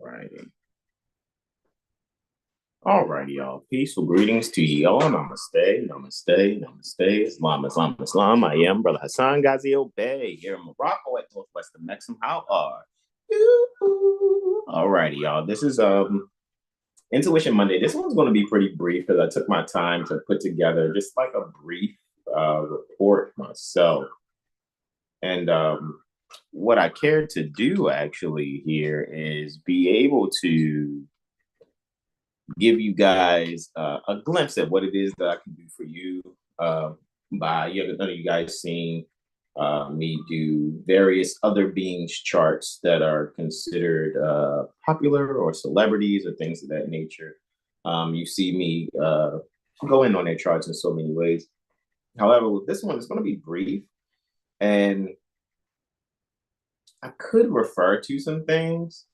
Alrighty. Alrighty, y'all. Peaceful greetings to y'all. Namaste, namaste, namaste. Islam, Islam, Islam. I am Brother Hasan Ghazio Bey here in Morocco at Northwestern Mexham. How are you? Alrighty, y'all. This is Intuition Monday. This one's going to be pretty brief because I took my time to put together just like a brief report myself. And what I care to do actually here is be able to give you guys a glimpse at what it is that I can do for you. By none of you guys seen me do various other beings charts that are considered popular or celebrities or things of that nature. You see me go in on their charts in so many ways. However, with this one, it's going to be brief, and I could refer to some things.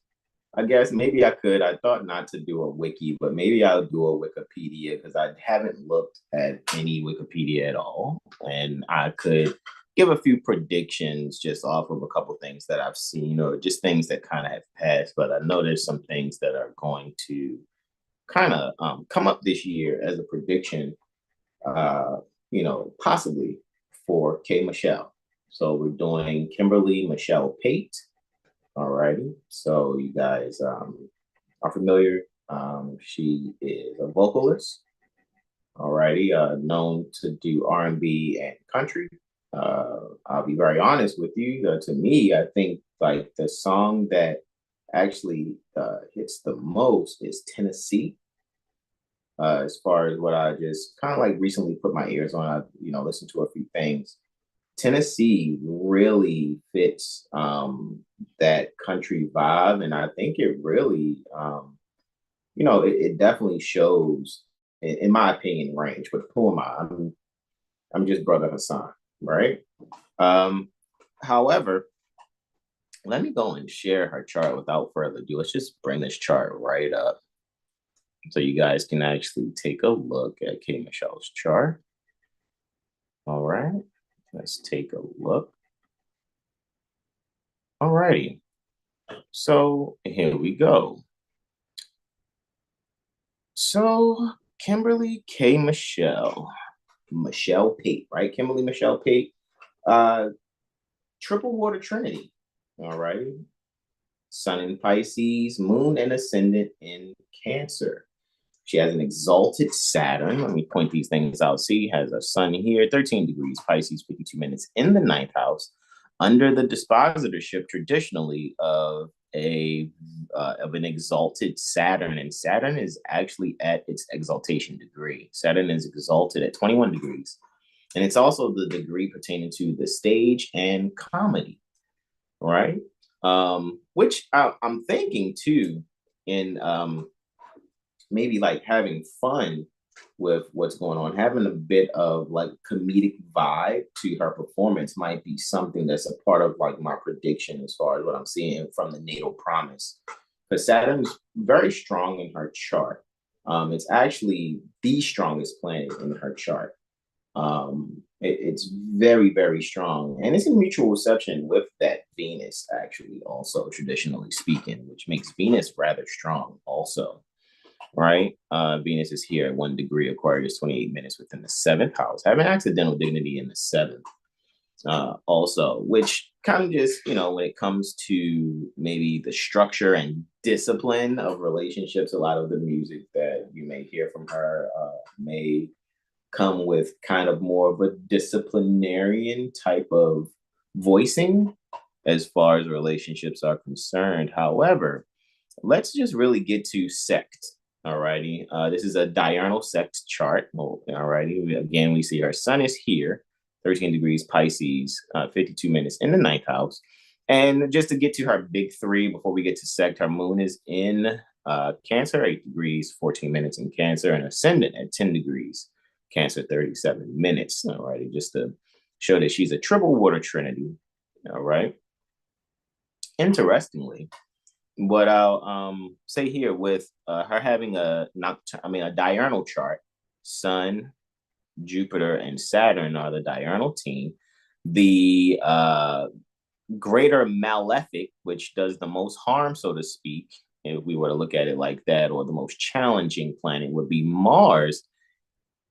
I guess maybe I could. I thought not to do a wiki, but maybe I'll do a Wikipedia because I haven't looked at any Wikipedia at all. And I could give a few predictions just off of a couple things that I've seen or just things that kind of have passed. But I know there's some things that are going to kind of come up this year as a prediction, possibly for K. Michelle. So we're doing Kimberly Michelle Pate. Alrighty, so you guys are familiar. She is a vocalist. Alrighty, known to do R&B and country. I'll be very honest with you. To me, I think like the song that actually hits the most is Tennessee. As far as what I just kind of like recently put my ears on, I listened to a few things. Tennessee really fits that country vibe, and I think it really, it definitely shows, in my opinion, range. But who am I? I'm just Brother Hasan, right? However, let me go and share her chart without further ado. Let's just bring this chart right up so you guys can actually take a look at K. Michelle's chart. All right. Let's take a look. All righty. So here we go. So Kimberly K. Michelle Pate, right? Kimberly Michelle Pate, triple water trinity. All righty. Sun in Pisces, moon and ascendant in Cancer. She has an exalted Saturn. Let me point these things out. See, has a sun here, 13 degrees, Pisces, 52 minutes in the 9th house, under the dispositorship traditionally of an exalted Saturn. And Saturn is actually at its exaltation degree. Saturn is exalted at 21 degrees. And it's also the degree pertaining to the stage and comedy, right? Which I'm thinking too in maybe like having fun with what's going on, having a bit of like comedic vibe to her performance might be something that's a part of like my prediction as far as what I'm seeing from the natal promise. Because Saturn's very strong in her chart. It's actually the strongest planet in her chart. It's very, very strong. And it's in mutual reception with that Venus, actually, also traditionally speaking, which makes Venus rather strong also. Right? Venus is here at 1 degree, Aquarius, 28 minutes within the 7th house, having accidental dignity in the 7th. Also, which kind of just, when it comes to maybe the structure and discipline of relationships, a lot of the music that you may hear from her may come with kind of more of a disciplinarian type of voicing as far as relationships are concerned. However, let's just really get to sect. Alrighty, this is a diurnal sect chart. Alrighty, again, we see our sun is here, 13 degrees Pisces, 52 minutes in the 9th house. And just to get to her big three before we get to sect, her moon is in Cancer, 8 degrees, 14 minutes in Cancer, and ascendant at 10 degrees, Cancer, 37 minutes. Alrighty, just to show that she's a triple water trinity. All right. Interestingly, what I'll say here with her having a diurnal chart, Sun, Jupiter, and Saturn are the diurnal team. The greater malefic, which does the most harm, so to speak, if we were to look at it like that, or the most challenging planet would be Mars.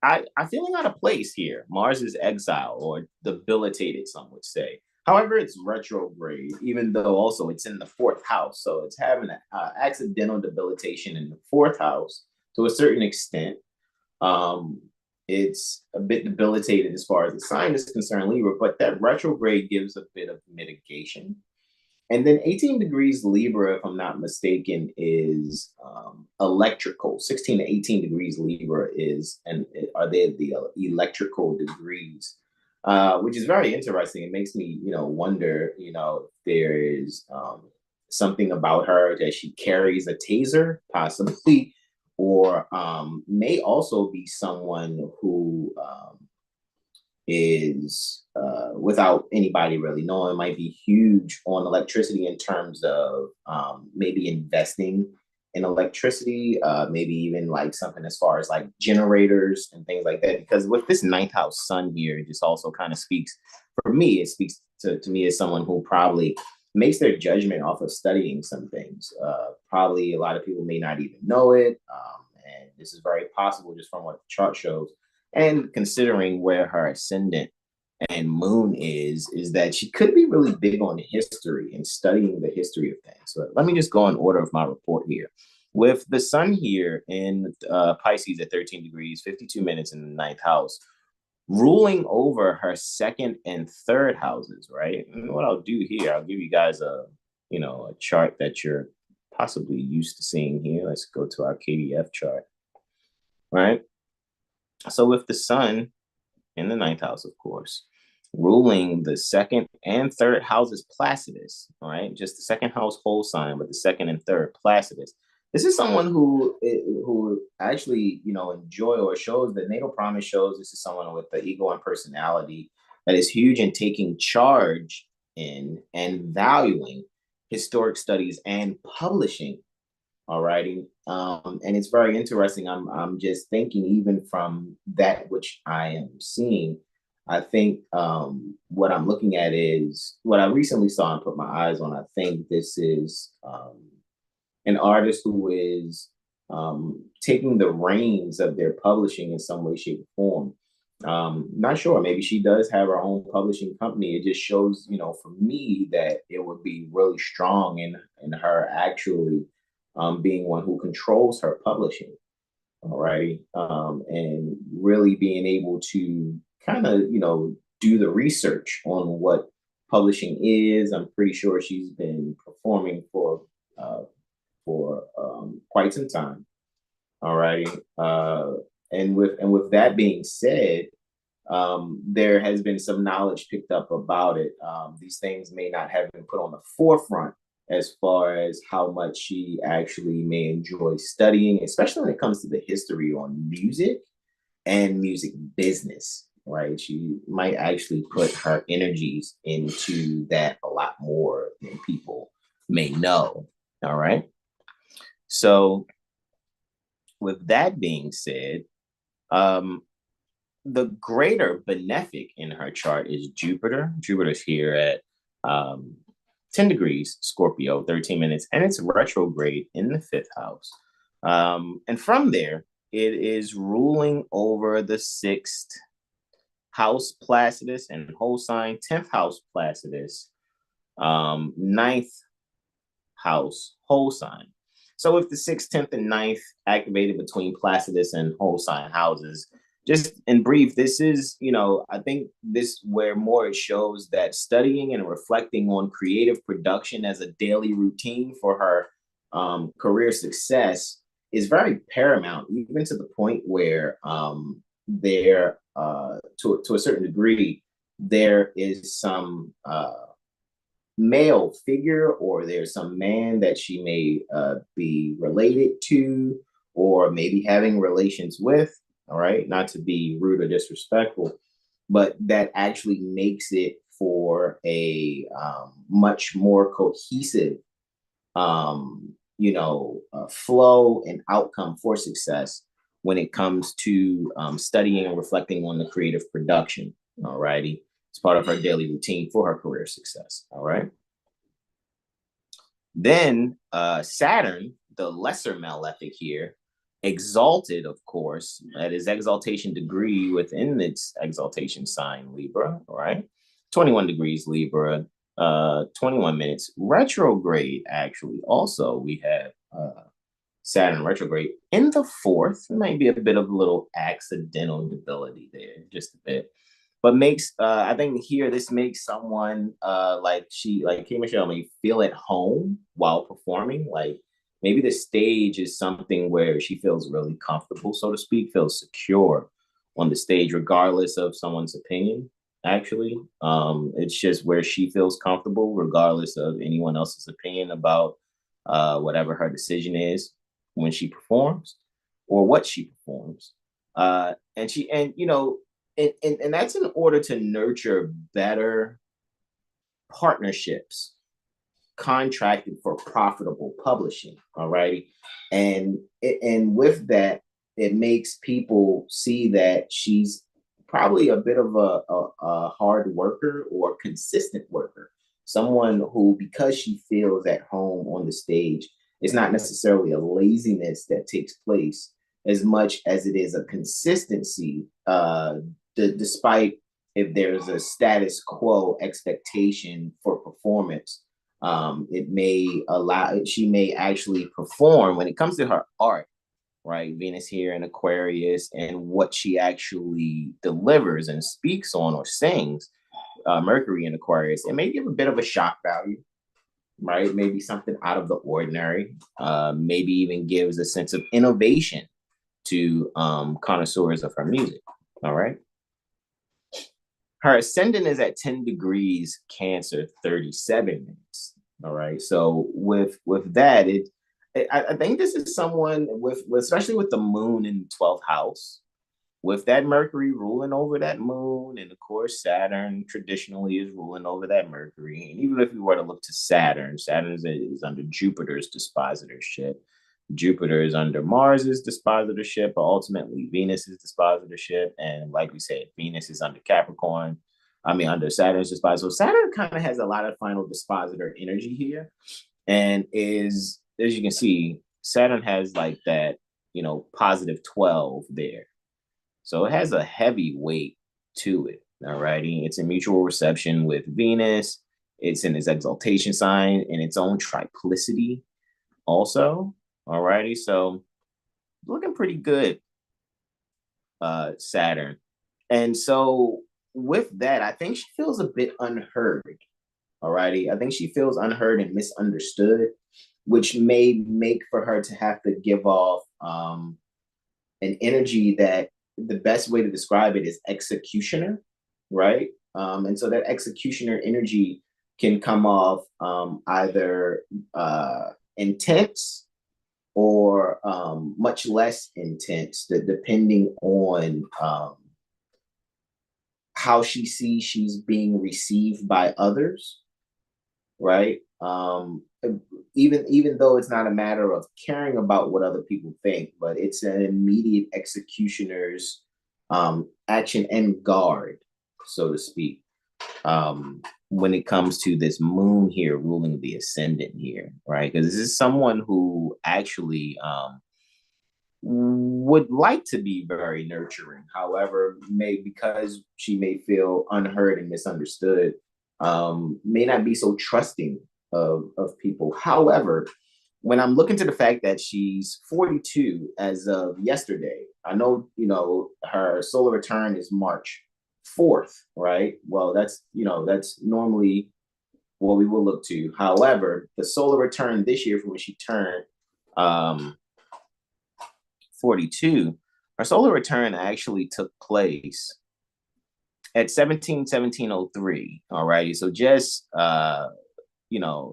I'm feeling out of place here. Mars is exile or debilitated, some would say. However, it's retrograde, even though also it's in the fourth house. So it's having an accidental debilitation in the fourth house to a certain extent. Um, it's a bit debilitated as far as the sign is concerned, Libra, but that retrograde gives a bit of mitigation. And then 18 degrees Libra, if I'm not mistaken, is electrical. 16 to 18 degrees Libra is, and are they the electrical degrees, which is very interesting. It makes me, wonder, if there is something about her that she carries a taser, possibly, or may also be someone who is without anybody really knowing, might be huge on electricity in terms of maybe investing in electricity, maybe even like something as far as like generators and things like that. Because with this ninth house sun here, it just also kind of speaks, for me, it speaks to me as someone who probably makes their judgment off of studying some things. Probably a lot of people may not even know it. And this is very possible just from what the chart shows. And considering where her ascendant and moon is that she could be really big on history and studying the history of things. So let me just go in order of my report here. With the sun here in Pisces at 13 degrees, 52 minutes in the ninth house, ruling over her second and third houses, right? And what I'll do here, I'll give you guys a chart that you're possibly used to seeing here. Let's go to our KDF chart, right? So with the sun in the ninth house, of course, ruling the second and third houses Placidus, all right? Just the second house whole sign, but the second and third Placidus. This is someone who actually, enjoy, or shows the natal promise shows this is someone with the ego and personality that is huge in taking charge in and valuing historic studies and publishing. Alrighty. And it's very interesting. I'm just thinking, even from that which I am seeing, I think what I'm looking at is what I recently saw and put my eyes on. I think this is an artist who is taking the reins of their publishing in some way, shape, or form. Not sure. Maybe she does have her own publishing company. It just shows, for me, that it would be really strong in her actually being one who controls her publishing. All righty. And really being able to kind of, do the research on what publishing is. I'm pretty sure she's been performing for quite some time. All righty. And with that being said, there has been some knowledge picked up about it. These things may not have been put on the forefront as far as how much she actually may enjoy studying, especially when it comes to the history on music and music business, right? She might actually put her energies into that a lot more than people may know, all right? So with that being said, the greater benefic in her chart is Jupiter. Jupiter's here at 10 degrees Scorpio, 13 minutes, and it's retrograde in the fifth house. And from there, it is ruling over the sixth house Placidus and whole sign, 10th house Placidus, ninth house whole sign. So if the 6th, 10th, and 9th activated between Placidus and whole sign houses, just in brief, this is, I think this where more it shows that studying and reflecting on creative production as a daily routine for her career success is very paramount, even to the point where there, to a certain degree, there is some male figure, or there's some man that she may be related to, or maybe having relations with. All right, not to be rude or disrespectful, but that actually makes it for a much more cohesive, flow and outcome for success when it comes to studying and reflecting on the creative production. All righty. It's part of her daily routine for her career success. All right. Then Saturn, the lesser malefic here, exalted, of course, at his exaltation degree within its exaltation sign, Libra, right? 21 degrees Libra, 21 minutes. Retrograde, actually, also, we have Saturn retrograde in the fourth. Might be a bit of a little accidental debility there, just a bit. But makes I think here this makes someone like K Michelle may feel at home while performing. Like maybe the stage is something where she feels really comfortable, so to speak, feels secure on the stage, regardless of someone's opinion. Actually, it's just where she feels comfortable, regardless of anyone else's opinion about whatever her decision is when she performs or what she performs. And you know, and that's in order to nurture better partnerships contracted for profitable publishing. All righty. And with that, it makes people see that she's probably a bit of a hard worker or consistent worker, someone who, because she feels at home on the stage, it's not necessarily a laziness that takes place as much as it is a consistency, despite if there's a status quo expectation for performance. It may allow, she may actually perform when it comes to her art, right? Venus here in Aquarius, and what she actually delivers and speaks on or sings, Mercury in Aquarius, it may give a bit of a shock value, right? Maybe something out of the ordinary, maybe even gives a sense of innovation to connoisseurs of her music, all right? Her ascendant is at 10 degrees Cancer, 37 minutes, all right? So with that, I think this is someone with, especially with the moon in the 12th house, with that Mercury ruling over that moon, and of course Saturn traditionally is ruling over that Mercury. And even if we were to look to Saturn, Saturn is under Jupiter's dispositorship. Jupiter is under Mars's dispositorship, but ultimately Venus's dispositorship. And like we said, Venus is under Capricorn. I mean, under Saturn's dispositor. So Saturn kind of has a lot of final dispositor energy here, and is, as you can see, Saturn has like that, you know, positive 12 there. So it has a heavy weight to it. All righty. It's a mutual reception with Venus. It's in its exaltation sign in its own triplicity also. All righty. So looking pretty good, Saturn. And so with that, I think she feels a bit unheard. All righty. I think she feels unheard and misunderstood, which may make for her to have to give off an energy that the best way to describe it is executioner, right? And so that executioner energy can come off either intense or much less intense, depending on how she sees she's being received by others, right? Even though it's not a matter of caring about what other people think, but it's an immediate executioner's action and guard, so to speak, when it comes to this moon here ruling the ascendant here, right? Because this is someone who actually would like to be very nurturing. However, because she may feel unheard and misunderstood, may not be so trusting of people. However, when I'm looking to the fact that she's 42 as of yesterday, I know, you know, her solar return is March 4th, right? Well, that's normally what we will look to. However, the solar return this year from when she turned 42, her solar return actually took place at 17/17/03. All righty. So just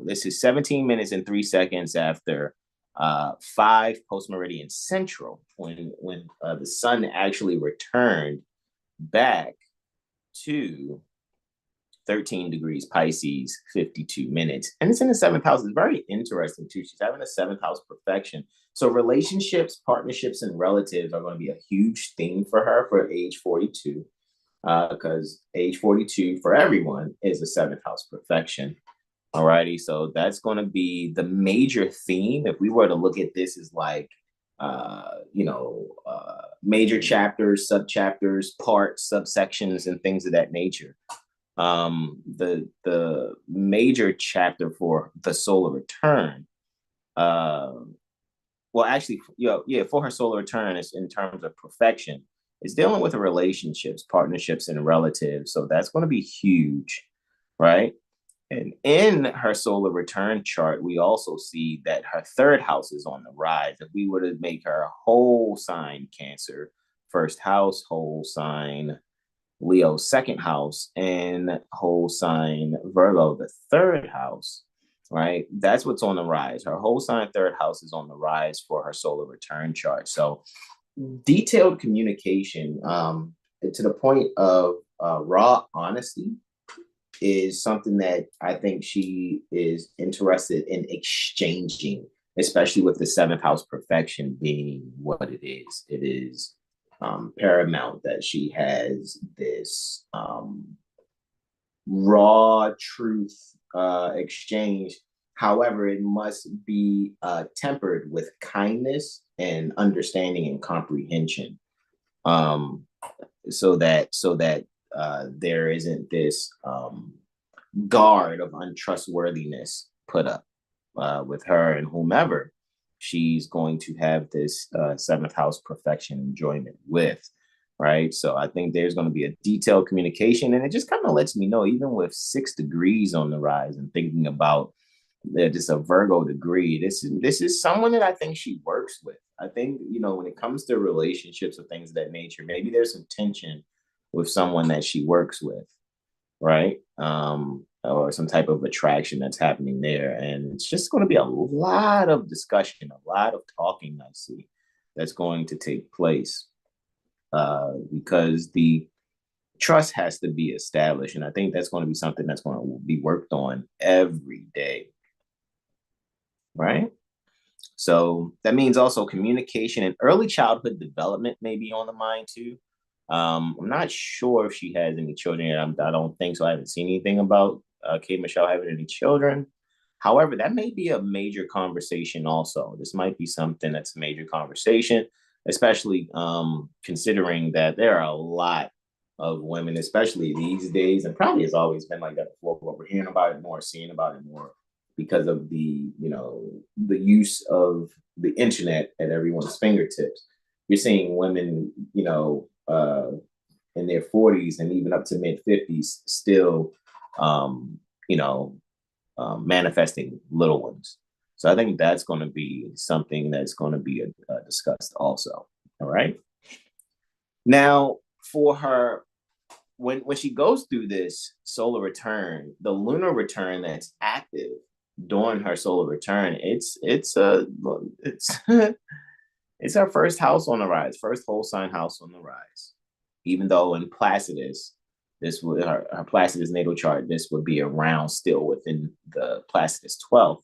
this is 17 minutes and 3 seconds after 5 post meridian central, when the sun actually returned back to 13 degrees Pisces, 52 minutes. And it's in the 7th house. It's very interesting too. She's having a 7th house perfection. So relationships, partnerships, and relatives are going to be a huge theme for her for age 42. Because age 42 for everyone is a 7th house perfection. Alrighty, so that's going to be the major theme. If we were to look at this as like, major chapters, subchapters, parts, subsections, and things of that nature. The major chapter for the solar return, well, actually, for her solar return is in terms of perfection. It's dealing with the relationships, partnerships, and relatives. So that's going to be huge, right? And in her solar return chart, we also see that her third house is on the rise. If we were to make her whole sign Cancer, first house, whole sign Leo, second house, and whole sign Virgo, the third house, right? That's what's on the rise. Her whole sign third house is on the rise for her solar return chart. So detailed communication, to the point of raw honesty, is something that I think she is interested in exchanging, especially with the seventh house perfection being what it is. It is paramount that she has this raw truth exchange. However, it must be tempered with kindness and understanding and comprehension, so that there isn't this guard of untrustworthiness put up with her and whomever she's going to have this seventh house perfection enjoyment with, right? So I think there's going to be a detailed communication, and it just kind of lets me know, even with 6 degrees on the rise and thinking about just a Virgo degree, this is someone that I think she works with. I think, when it comes to relationships or things of that nature, maybe there's some tension with someone that she works with, right? Or some type of attraction that's happening there. And it's just going to be a lot of discussion, a lot of talking, I see, that's going to take place, because the trust has to be established. And I think that's going to be something that's going to be worked on every day, right? So that means also communication and early childhood development may be on the mind too. I'm not sure if she has any children yet. I don't think so. I haven't seen anything about Kate Michelle having any children. However, that may be a major conversation also. This might be something that's a major conversation, especially considering that there are a lot of women, especially these days, and probably has always been like that before, but we're hearing about it more, seeing about it more because of the use of the internet at everyone's fingertips. You're seeing women, in their 40s and even up to mid 50s still, manifesting little ones. So I think that's going to be something that's going to be discussed also. All right. Now, for her, when she goes through this solar return, the lunar return that's active during her solar return, it's it's her first house on the rise, first whole sign house on the rise. Even though in Placidus, this would her Placidus natal chart, this would be around still within the Placidus 12th.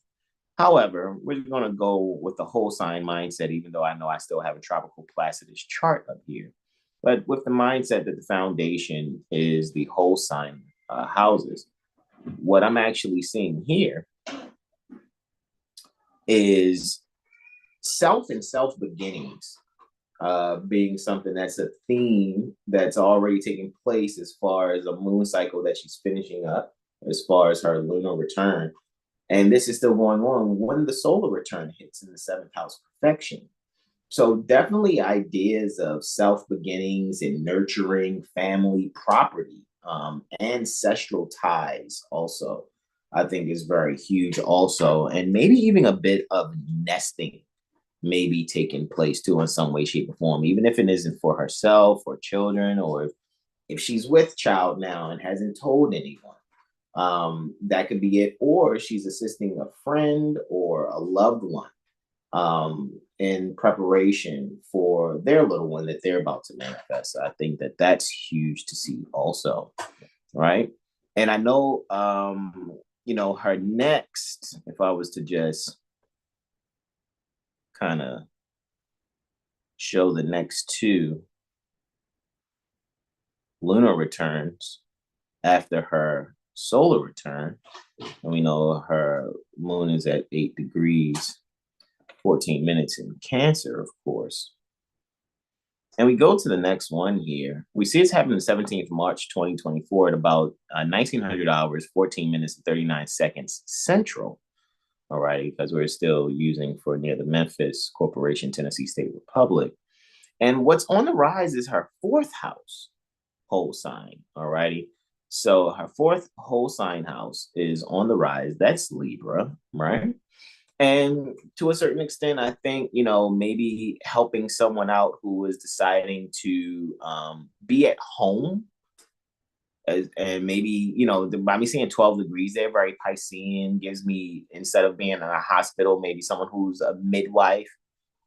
However, we're going to go with the whole sign mindset, even though I know I still have a tropical Placidus chart up here. But with the mindset that the foundation is the whole sign houses, what I'm actually seeing here is self and self beginnings being something that's a theme that's already taking place as far as a moon cycle that she's finishing up, as far as her lunar return. And this is still going on when the solar return hits in the seventh house perfection. So definitely ideas of self beginnings and nurturing family property, ancestral ties also, I think is very huge also. And maybe even a bit of nesting may be taking place too in some way, shape, or form, even if it isn't for herself or children, or if she's with child now and hasn't told anyone. That could be it, or she's assisting a friend or a loved one in preparation for their little one that they're about to manifest. So I think that that's huge to see also, right? And I know, her next, if I was to just kind of show the next 2 lunar returns after her solar return. And we know her moon is at 8 degrees, 14 minutes in Cancer, of course. And we go to the next one here. We see it's happening the 17th March 2024 at about 1900 hours, 14 minutes, and 39 seconds Central. All right, because we're still using for near the Memphis Corporation, Tennessee State Republic. And what's on the rise is her fourth house whole sign. All righty. So her fourth whole sign house is on the rise. That's Libra, right? And to a certain extent, I think, maybe helping someone out who is deciding to be at home. And maybe, by me seeing 12 degrees there, very Piscean, gives me, instead of being in a hospital, maybe someone who's a midwife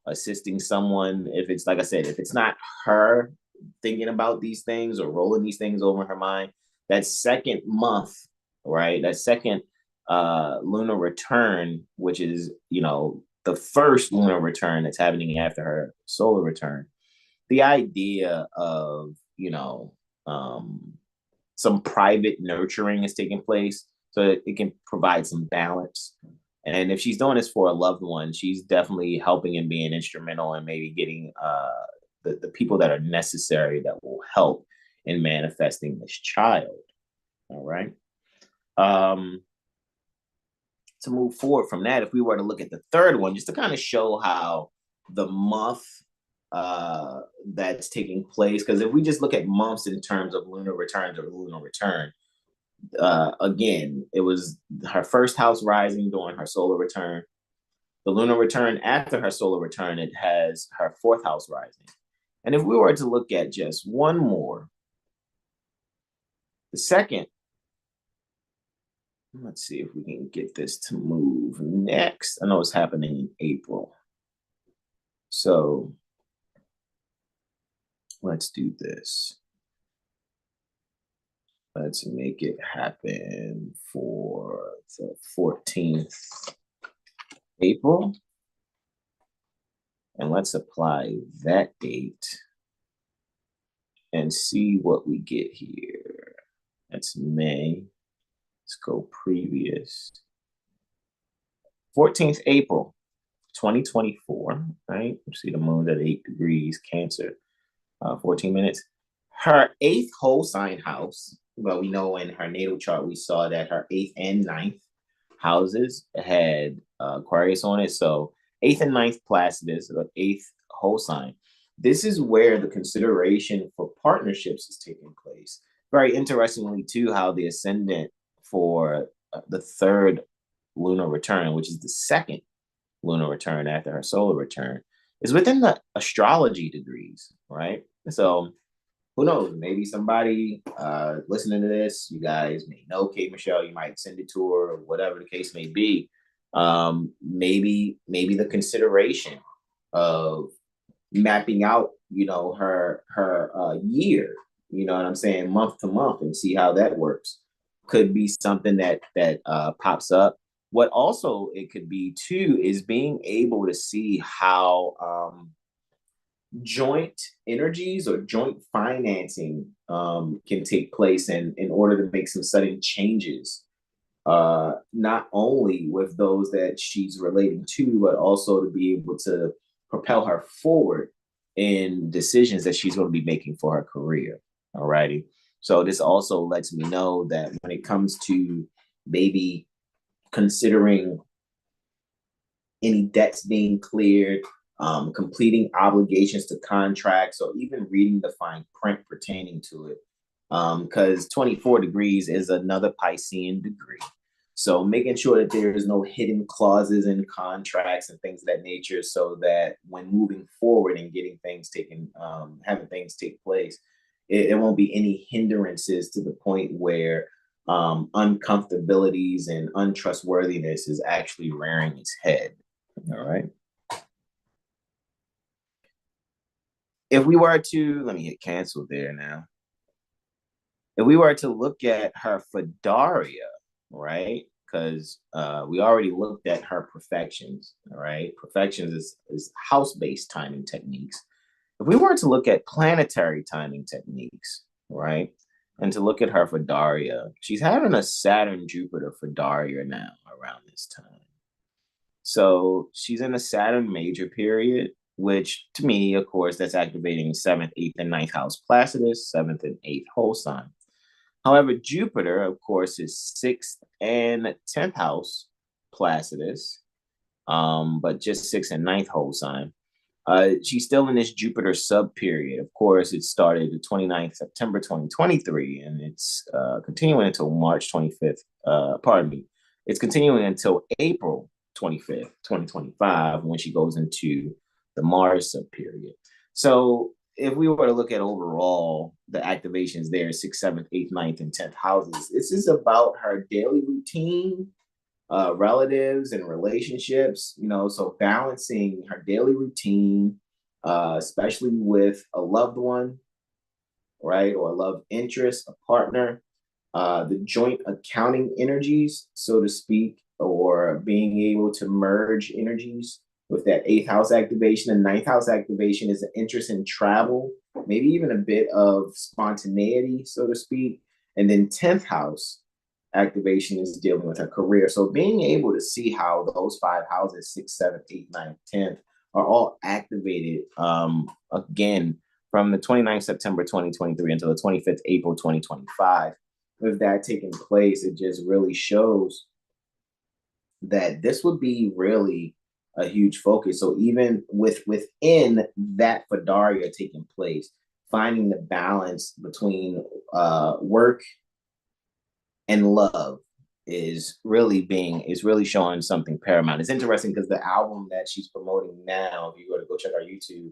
assisting someone. If it's, like I said, if it's not her thinking about these things or rolling these things over in her mind, that second month, right? That second lunar return, which is, the first lunar return that's happening after her solar return. The idea of, some private nurturing is taking place so that it can provide some balance. And if she's doing this for a loved one, she's definitely helping and being instrumental and maybe getting the people that are necessary that will help in manifesting this child. All right. To move forward from that, if we were to look at the third one, just to kind of show how the month that's taking place, because if we just look at months in terms of lunar returns or lunar return, again, it was her first house rising during her solar return. The lunar return after her solar return, it has her fourth house rising. And if we were to look at just one more, the second, let's see if we can get this to move next. I know it's happening in April. So let's do this. Let's make it happen for the 14th April. And let's apply that date and see what we get here. That's May. Let's go previous. 14th April, 2024, right? You see the moon's at 8 degrees, Cancer, 14 minutes. Her eighth whole sign house, well, we know in her natal chart, we saw that her eighth and ninth houses had Aquarius on it. So eighth and ninth Placidus, the eighth whole sign. This is where the consideration for partnerships is taking place. Very interestingly, too, how the ascendant for the third lunar return, which is the second lunar return after her solar return, is within the astrology degrees, right? So who knows? Maybe somebody listening to this, you guys may know Kate Michelle, you might send it to her or whatever the case may be. Maybe the consideration of mapping out, her year, you know what I'm saying, month to month, and see how that works could be something that pops up. What also it could be too is being able to see how joint energies or joint financing can take place in order to make some sudden changes, not only with those that she's relating to, but also to be able to propel her forward in decisions that she's going to be making for her career. All righty. So this also lets me know that when it comes to maybe considering any debts being cleared, completing obligations to contracts, or even reading the fine print pertaining to it. Because 24 degrees is another Piscean degree. So making sure that there is no hidden clauses in contracts and things of that nature, so that when moving forward and getting things taken, having things take place, it won't be any hindrances to the point where uncomfortabilities and untrustworthiness is actually rearing its head. All right. If we were to, let me hit cancel there now. If we were to look at her Fedaria, right? Because we already looked at her perfections, all right? Perfections is house-based timing techniques. If we were to look at planetary timing techniques, right? and to look at her for Daria. She's having a Saturn Jupiter for Daria now around this time. So she's in a Saturn major period, which to me, of course, that's activating 7th, 8th, and 9th house Placidus, 7th and 8th whole sign. However, Jupiter, of course, is 6th and 10th house Placidus, but just 6th and 9th whole sign. She's still in this Jupiter sub period. Of course, it started the 29th September 2023, and it's continuing until March 25th. Pardon me. It's continuing until April 25th, 2025, when she goes into the Mars sub period. So if we were to look at overall the activations there, 6th, 7th, 8th, 9th, and 10th houses, this is about her daily routine, relatives and relationships, so balancing her daily routine, especially with a loved one, right, or a love interest, a partner, the joint accounting energies, so to speak, or being able to merge energies with that 8th house activation. And 9th house activation is an interest in travel, maybe even a bit of spontaneity, so to speak. And then 10th house activation is dealing with her career. So being able to see how those 5 houses, 6, 7, 8, 9, 10, are all activated again from the 29th September 2023 until the 25th April 2025. With that taking place, it just really shows that this would be really a huge focus. So even within that for Daria taking place, finding the balance between work and love is really showing something paramount. It's interesting because the album that she's promoting now, if you go check our YouTube,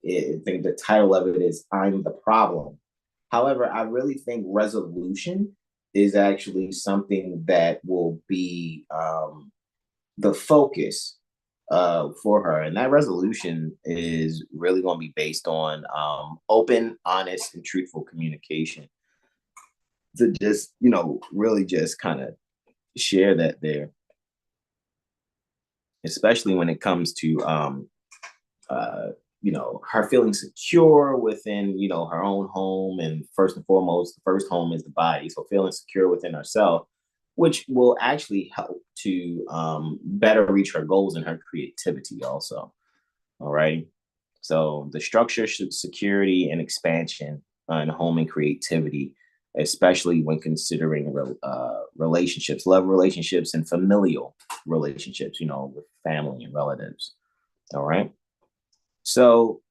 I think the title of it is "I'm the Problem." However, I really think resolution is actually something that will be the focus for her, and that resolution is really going to be based on open, honest, and truthful communication. To just, really just kind of share that there, especially when it comes to, her feeling secure within, her own home. And first and foremost, the first home is the body. So feeling secure within herself, which will actually help to better reach her goals and her creativity also. All right. So the structure, security, and expansion in home and creativity, especially when considering relationships, love relationships, and familial relationships, with family and relatives. All right. So,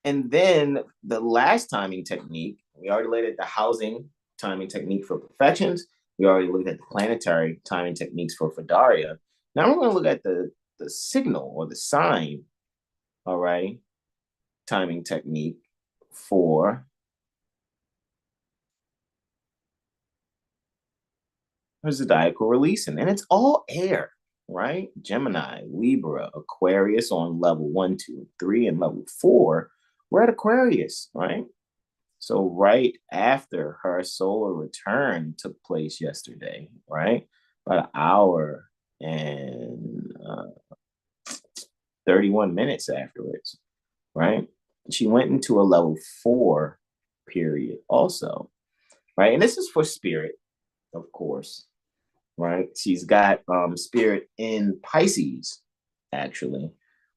and then the last timing technique, we already looked at the housing timing technique for perfections. We already looked at the planetary timing techniques for Daria. Now we're going to look at the signal or the sign, all right, timing technique for her zodiacal releasing. And it's all air, right? Gemini, Libra, Aquarius on level 1, 2, and 3, and level 4. We're at Aquarius, right? So right after her solar return took place yesterday, right? About an hour and 31 minutes afterwards, right? She went into a level 4 period also, right? And this is for spirit, of course, right? She's got spirit in Pisces, actually,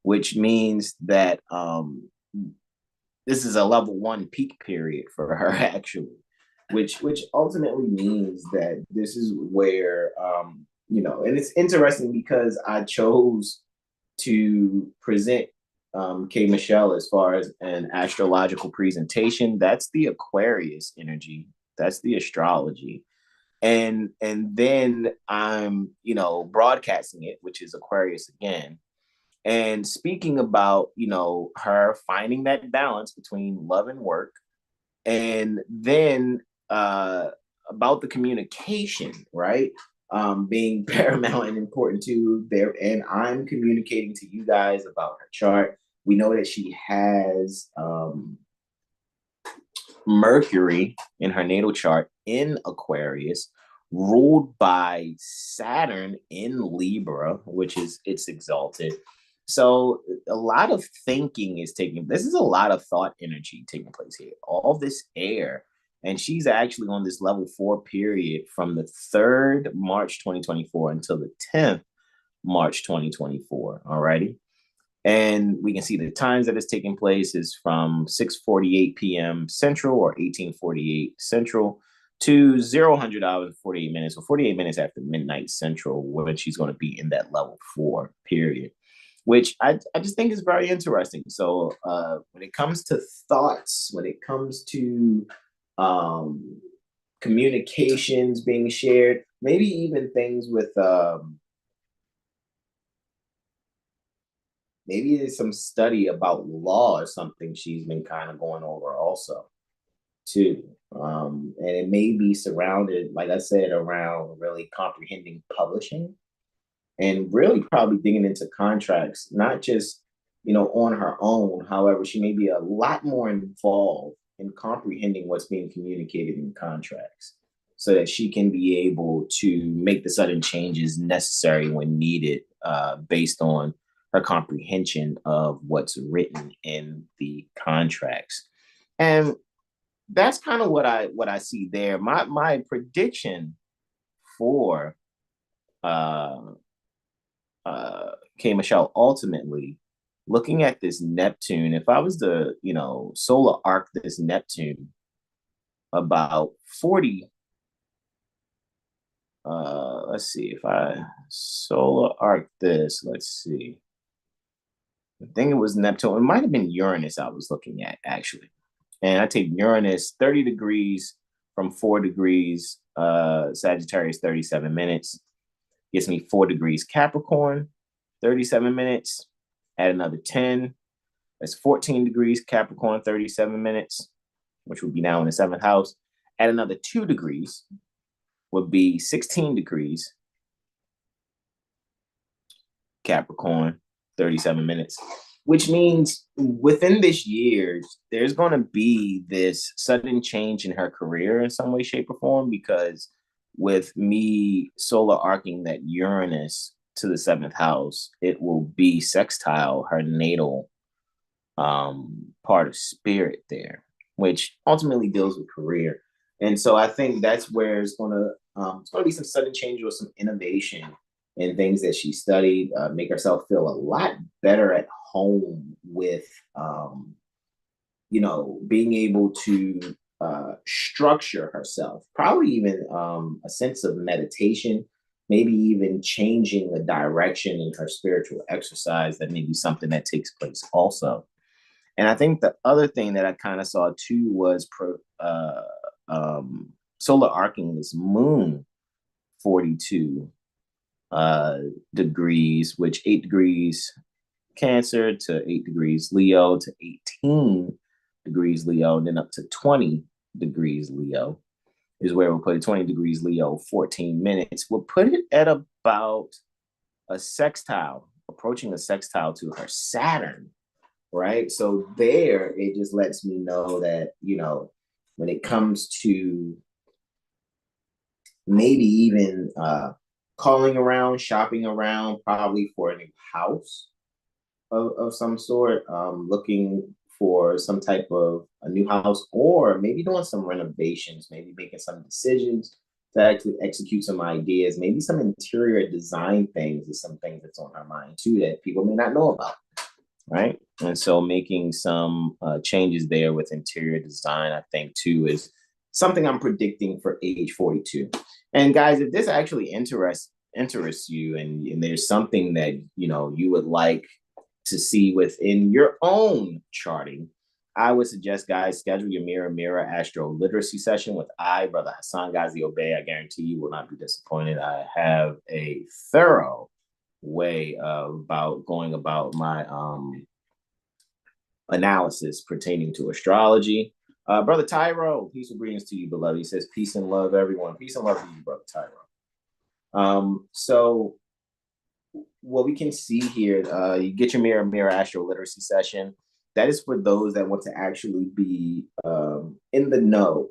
which means that this is a level 1 peak period for her, actually, which ultimately means that this is where, and it's interesting because I chose to present K. Michelle as far as an astrological presentation. That's the Aquarius energy. That's the astrology. And then I'm, broadcasting it, which is Aquarius again. And speaking about, her finding that balance between love and work, and then about the communication, right? Being paramount and important too there. And I'm communicating to you guys about her chart. We know that she has Mercury in her natal chart in Aquarius, ruled by Saturn in Libra, which is it's exalted. So a lot of thinking is taking, this is a lot of thought energy taking place here. All this air And she's actually on this level 4 period from the 3rd March 2024 until the 10th March 2024. Alrighty. And we can see the times that it's taking place is from 6:48 p.m. Central or 18:48 Central to 0000 hours and 48 minutes, or 48 minutes after midnight Central, when she's going to be in that level 4 period, which I just think is very interesting. So when it comes to thoughts, when it comes to communications being shared, maybe even things with maybe there's some study about law or something she's been kind of going over also too. And it may be surrounded, like I said, around really comprehending publishing and really probably digging into contracts, not just, on her own. However, she may be a lot more involved in comprehending what's being communicated in contracts so that she can be able to make the sudden changes necessary when needed, based on her comprehension of what's written in the contracts. And that's kind of what I see there. My prediction for K. Michelle, ultimately, looking at this Neptune, if I was to, solar arc this Neptune about 40, let's see, if I solar arc this, let's see. I think it was Neptune. It might have been Uranus I was looking at, actually. And I take Uranus 30 degrees from 4 degrees, Sagittarius 37 minutes. Gives me 4 degrees Capricorn, 37 minutes. Add another 10. That's 14 degrees Capricorn, 37 minutes, which would be now in the 7th house. Add another 2 degrees, would be 16 degrees Capricorn, 37 minutes, which means within this year, there's going to be this sudden change in her career in some way, shape, or form, because with me solar arcing that Uranus to the 7th house, it will be sextile her natal part of spirit there, which ultimately deals with career. And so I think that's where it's going to be some sudden change or some innovation in things that she studied, make herself feel a lot better at home with, being able to structure herself, probably even a sense of meditation, maybe even changing the direction in her spiritual exercise. That may be something that takes place also. And I think the other thing that I kind of saw too was solar arcing this moon 42 degrees, which 8 degrees Cancer to 8 degrees Leo to 18 degrees Leo, and then up to 20 degrees Leo is where we'll put it. 20 degrees Leo, 14 minutes. We'll put it at about a sextile, approaching a sextile to her Saturn, right? So there, it just lets me know that, when it comes to maybe even calling around, shopping around, probably for a new house of some sort, looking for some type of a new house, or maybe doing some renovations, maybe making some decisions to actually execute some ideas, maybe some interior design things is some things that's on our mind too that people may not know about, right? And so making some changes there with interior design, I think too, is something I'm predicting for age 42. And guys, if this actually interests you, and there's something that you would like to see within your own charting, I would suggest, guys, schedule your Mirror AstroLiteracy session with Brother Hasan Ghazi Obey. I guarantee you will not be disappointed. I have a thorough way about going about my analysis pertaining to astrology. Brother Tyro, peace and greetings to you, beloved. He says, peace and love, everyone. Peace and love to you, Brother Tyro. So what we can see here, you get your Mirror AstroLiteracy session. That is for those that want to actually be in the know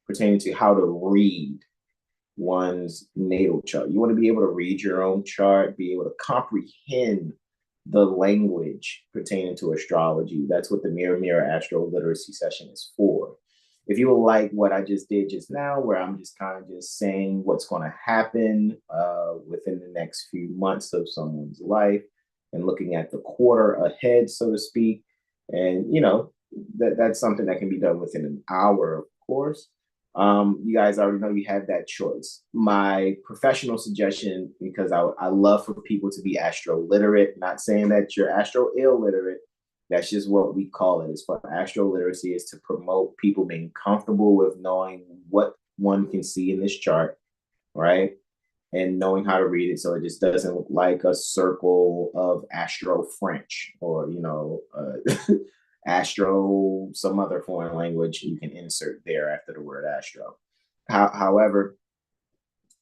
pertaining to how to read one's natal chart. You want to be able to read your own chart, be able to comprehend the language pertaining to astrology. That's what the Mirror AstroLiteracy session is for. if you will like what I just did just now, where I'm just kind of just saying what's going to happen within the next few months of someone's life and looking at the quarter ahead, so to speak. And, you know, that's something that can be done within an hour, of course. You guys already know you have that choice. My professional suggestion, because I love for people to be astro literate, not saying that you're astro illiterate. That's just what we call it. As far as astro literacy is to promote people being comfortable with knowing what one can see in this chart, right? And knowing how to read it so it just doesn't look like a circle of astro French or, you know, astro, some other foreign language you can insert there after the word astro. However,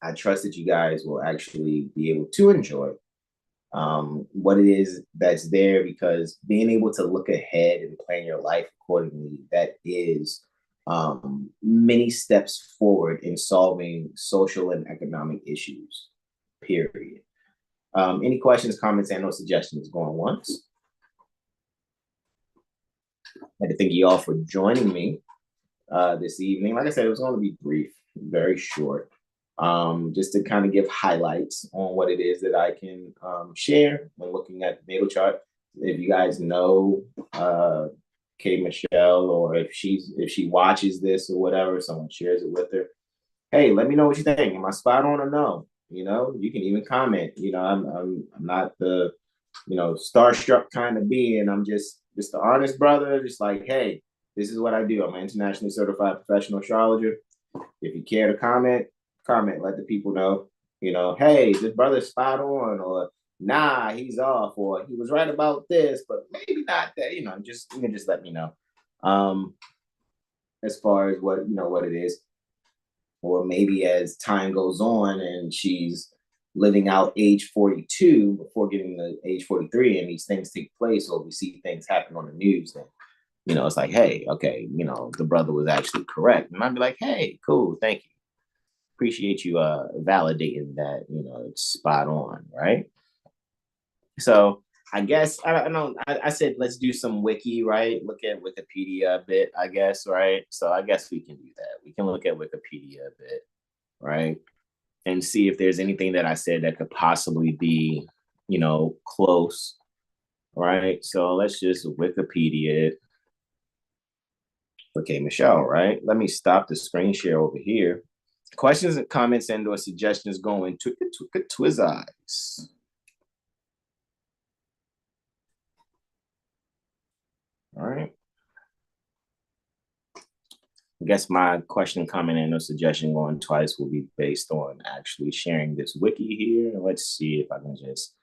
I trust that you guys will actually be able to enjoy what it is that's there, because being able to look ahead and plan your life accordingly, that is many steps forward in solving social and economic issues, period. Any questions, comments, and or suggestions going once? I'd like to thank you all for joining me this evening. Like I said, it was going to be brief, very short, just to kind of give highlights on what it is that I can share when looking at the natal chart. If you guys know K. Michelle, or if she watches this or whatever, someone shares it with her, hey, let me know what you think. Am I spot on or no? You know, you can even comment. You know, I'm not the, you know, starstruck kind of being. I'm just the honest brother, just like, hey, this is what I do. I'm an internationally certified professional astrologer. If you care to comment, let the people know, you know, hey, this brother's spot on, or nah, he's off, or he was right about this, but maybe not that, you know, just, you can just let me know. As far as what, you know, what it is. Or maybe as time goes on and she's living out age 42 before getting to age 43 and these things take place, or we see things happen on the news, then, you know, it's like, hey, okay, you know, the brother was actually correct. And I'd be like, hey, cool, thank you. Appreciate you validating that, you know, it's spot on, right? So I guess, I don't know, I said, let's do some wiki, right? Look at Wikipedia a bit, I guess, right? So I guess we can do that. We can look at Wikipedia a bit, right? And see if there's anything that I said that could possibly be, you know, close, right? So let's just Wikipedia it. Okay, Michelle, right? Let me stop the screen share over here. Questions and comments and or suggestions going to Twiz eyes. All right. I guess my question, comment, and or suggestion going twice will be based on actually sharing this wiki here. Let's see if I can just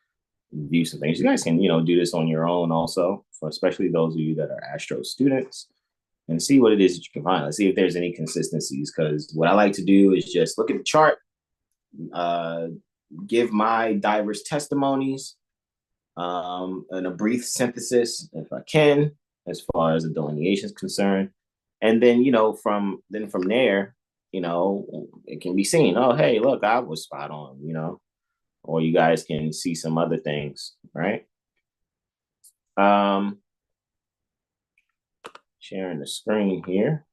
view some things. You guys can, you know, do this on your own also, for especially those of you that are Astro students, and see what it is that you can find. Let's see if there's any consistencies, because what I like to do is just look at the chart, give my diverse testimonies, and a brief synthesis, if I can, as far as the delineation is concerned. And then, you know, from there, you know, it can be seen, oh, hey, look, I was spot on, you know, or you guys can see some other things, right? Sharing the screen here.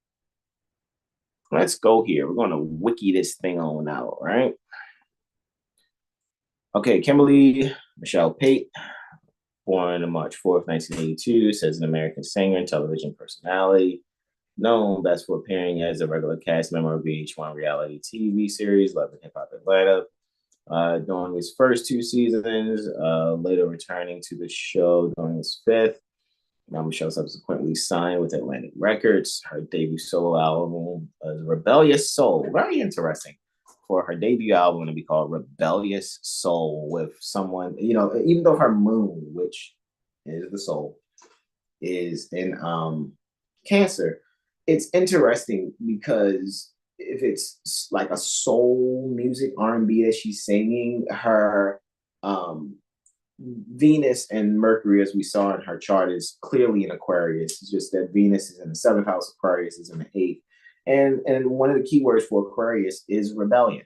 Let's go here. We're going to wiki this thing on out, right? Okay, Kimberly Michelle Pate, born on March 4th, 1982, says an American singer and television personality, known best for appearing as a regular cast member of VH1 reality TV series Love and Hip Hop Atlanta. During his first 2 seasons, later returning to the show during his 5th. Now Michelle subsequently signed with Atlantic Records. Her debut solo album was Rebellious Soul. Very interesting for her debut album to be called Rebellious Soul, with someone, you know, even though her moon, which is the soul, is in Cancer. It's interesting because if it's like a soul music R&B that she's singing, her Venus and Mercury, as we saw in her chart, is clearly in Aquarius. It's just that Venus is in the 7th house, Aquarius is in the 8th. And one of the key words for Aquarius is rebellion.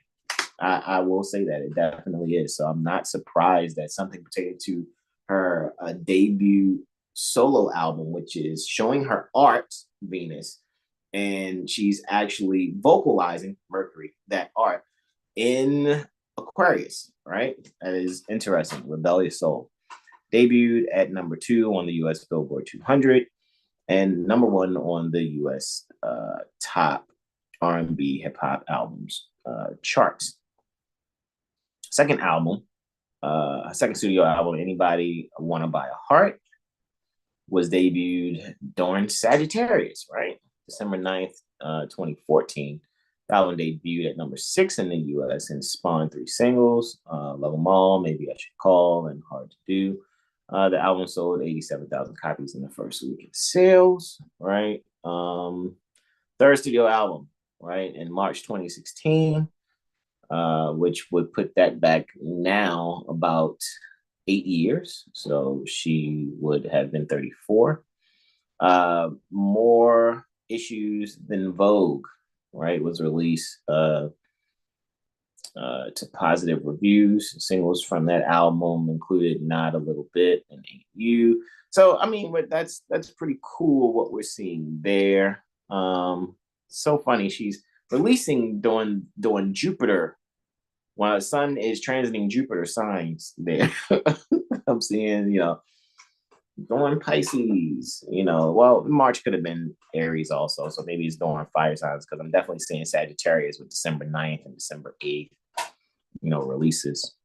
I will say that it definitely is. So I'm not surprised that something pertaining to her debut solo album, which is showing her art, Venus, and she's actually vocalizing Mercury, that art, in Aquarius, right? That is interesting. Rebellious Soul debuted at number 2 on the US Billboard 200 and number 1 on the US top R&B hip hop albums charts. Second album, second studio album, Anybody Wanna Buy a Heart, was debuted during Sagittarius, right? December 9th, 2014. The album debuted at number 6 in the US and spawned 3 singles, Love 'Em All, Maybe I Should Call, and Hard to Do. The album sold 87,000 copies in the first week of sales, right? Third studio album, right, in March 2016, which would put that back now about 8 years. So she would have been 34. More Issues Than Vogue, right, was released to positive reviews. Singles from that album included Not a Little Bit and Ain't You. So, I mean, that's pretty cool what we're seeing there. So funny. She's releasing during Jupiter while the sun is transiting Jupiter signs there. I'm seeing, during Pisces, well, March could have been Aries also. So maybe it's during fire signs because I'm definitely seeing Sagittarius with December 9th and December 8th, releases.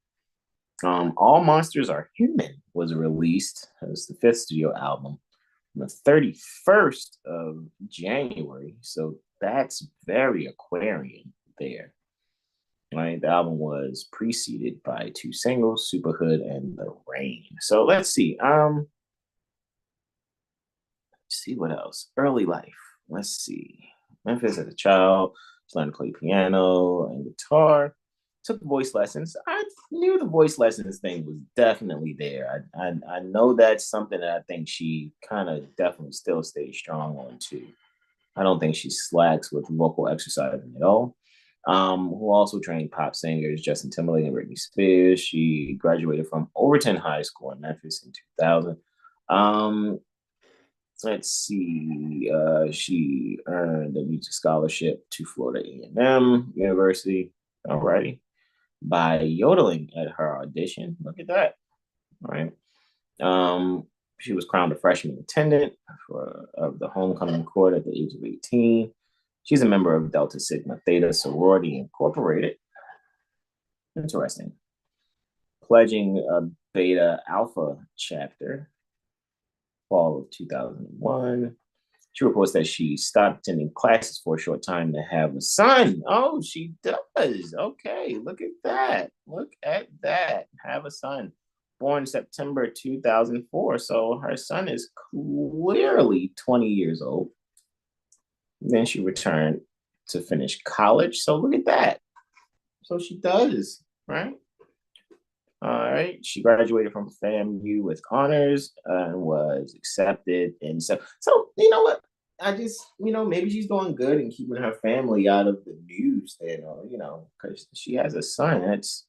All Monsters Are Human was released as the 5th studio album on the 31st of January. So that's very Aquarian there. Right, the album was preceded by 2 singles, Superhood and The Rain. So let's see. See what else. Early life. Let's see. Memphis as a child, learned to play piano and guitar. Took voice lessons. I knew the voice lessons thing was definitely there. I know that's something that I think she kind of definitely still stays strong on too. I don't think she slacks with vocal exercising at all. Who also trained pop singers Justin Timberlake and Britney Spears. She graduated from Overton High School in Memphis in 2000. Let's see. She earned a music scholarship to Florida A&M University. Alrighty. By yodeling at her audition. Look at that. All right. She was crowned a freshman attendant of the homecoming court at the age of 18. She's a member of Delta Sigma Theta Sorority Incorporated. Interesting. Pledging a Beta Alpha chapter, fall of 2001. She reports that she stopped attending classes for a short time to have a son. Oh, she does. Okay, look at that. Look at that. Have a son. Born September 2004. So her son is clearly 20 years old. Then she returned to finish college. So look at that. So she does, right? All right. She graduated from FAMU with honors and was accepted. And so you know what? I just, maybe she's doing good and keeping her family out of the news there, because she has a son. That's,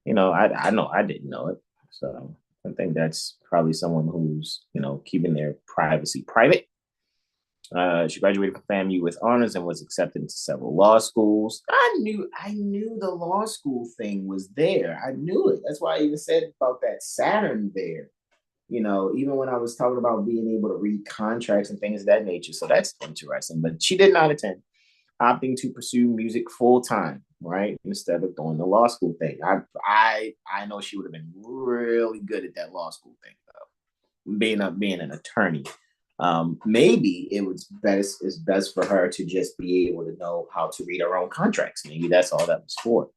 I know I didn't know it. So I think that's probably someone who's, keeping their privacy private. She graduated from FAMU with honors and was accepted into several law schools. I knew the law school thing was there. I knew it. That's why I even said about that Saturn there. Even when I was talking about being able to read contracts and things of that nature. So that's interesting. But she did not attend, opting to pursue music full time, right? Instead of doing the law school thing. I know she would have been really good at that law school thing, though. Being an attorney. Maybe it's best for her to just be able to know how to read her own contracts. Maybe that's all that was for,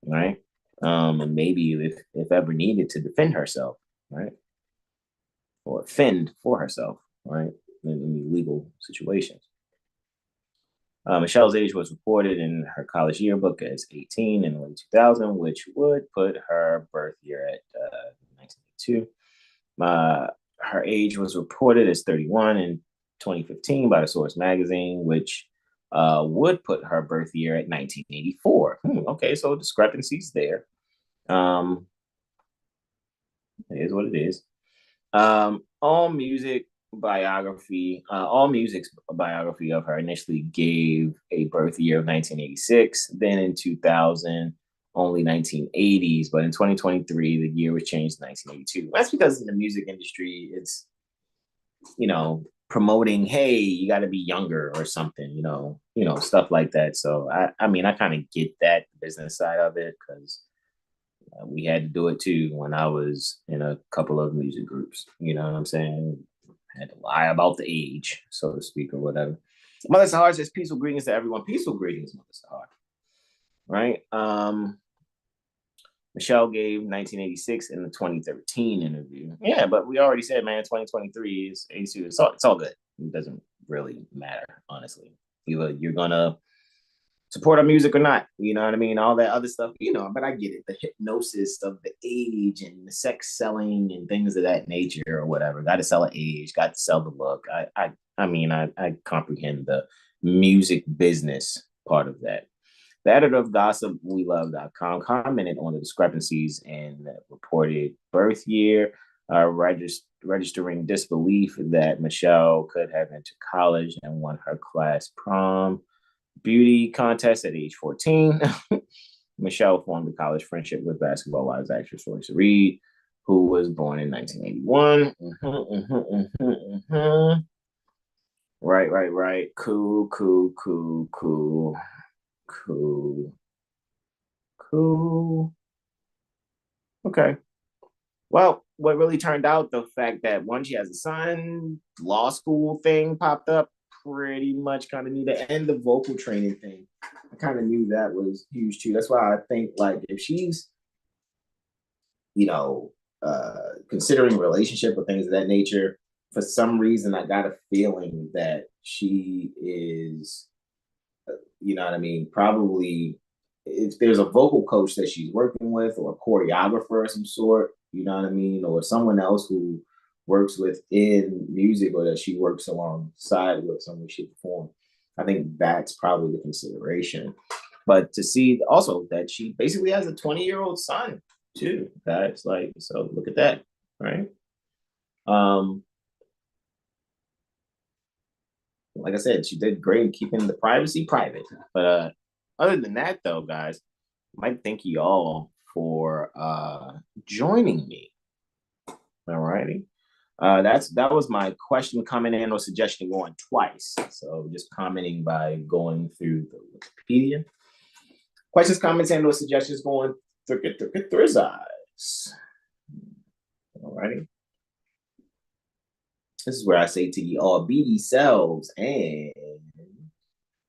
right? And maybe if ever needed to defend herself, right, or fend for herself, right, in legal situations. Michelle's age was reported in her college yearbook as 18 in the late 2000, which would put her birth year at 1982. Her age was reported as 31 in 2015 by the Source magazine, which would put her birth year at 1984. Okay, so discrepancies there. It is what it is. All Music biography, All Music's biography of her initially gave a birth year of 1986. Then in 2000, only 1980s. But in 2023, the year was changed to 1982. That's because in the music industry, it's, promoting, hey, you got to be younger or something, stuff like that. So I mean, I kind of get that business side of it, because we had to do it too when I was in a couple of music groups. You know what I'm saying? I had to lie about the age, so to speak, or whatever. Mother Sahar says peaceful greetings to everyone. Peaceful greetings, Mother Sahar. Right? Michelle gave 1986 in the 2013 interview. Yeah, but we already said, man, 2023 is 82. It's all good. It doesn't really matter, honestly. Either you're gonna support our music or not, you know what I mean? All that other stuff, but I get it. The hypnosis of the age and the sex selling and things of that nature or whatever. Got to sell an age, got to sell the look. I comprehend the music business part of that. The editor of GossipWeLove.com commented on the discrepancies in reported birth year, registering disbelief that Michelle could have entered college and won her class prom beauty contest at age 14. Michelle formed a college friendship with Basketball Wives actress Royce Reed, who was born in 1981. Right. Cool. Okay. Well, what really turned out, the fact that one, she has a son, law school thing popped up, pretty much kind of knew that, and the vocal training thing. I kind of knew that was huge too. That's why I think, like, if she's, considering relationship or things of that nature, for some reason, I got a feeling that she is, probably, if there's a vocal coach that she's working with, or a choreographer of some sort, or someone else who works within music, or that she works alongside with someone she performs. I think that's probably the consideration. But to see also that she basically has a 20-year-old son too, guys. Like, so look at that, right? Like I said, she did great keeping the privacy private. But other than that, though, guys, I'd like to thank you all for joining me. All righty. That was my question, comment, and or suggestion going twice. So just commenting by going through the Wikipedia. Questions, comments, and or suggestions going through eyes. All righty. This is where I say to you all, be yourselves and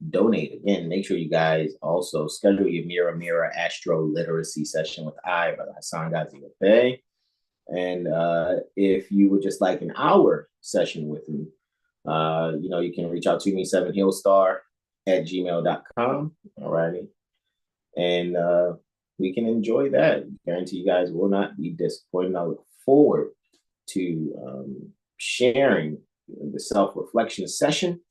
donate. Again, make sure you guys also schedule your Mirror AstroLiteracy session with Brother Hasan Bay. And if you would just like an hour session with me, you can reach out to me, 7HealStar@gmail.com. All righty. And we can enjoy that. Guarantee you guys will not be disappointed. I look forward to sharing the self-reflection session,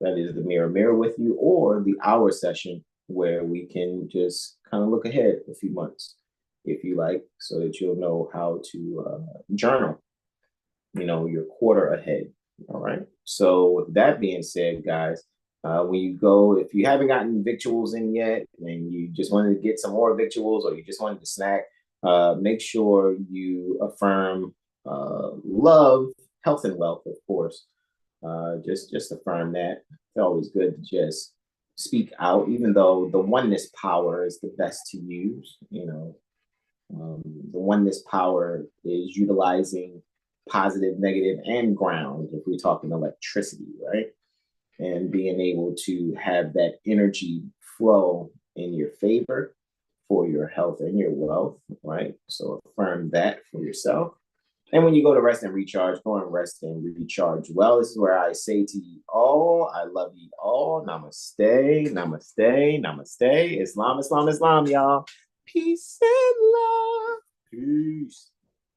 that is the mirror with you, or the hour session where we can just kind of look ahead a few months, if you like, so that you'll know how to journal, your quarter ahead. All right. So with that being said, guys, when you go, if you haven't gotten victuals in yet, and you just wanted to get some more victuals, or you just wanted to snack, make sure you affirm love, health, and wealth, of course. Just affirm that. It's always good to just speak out, even though the oneness power is the best to use. The oneness power is utilizing positive, negative, and ground, if we're talking electricity, right? And being able to have that energy flow in your favor for your health and your wealth, right? So affirm that for yourself. And when you go to rest and recharge, go and rest and recharge well. This is where I say to you all, I love you all. Namaste, namaste, namaste. Islam, Islam, Islam, y'all. Peace and love. Peace.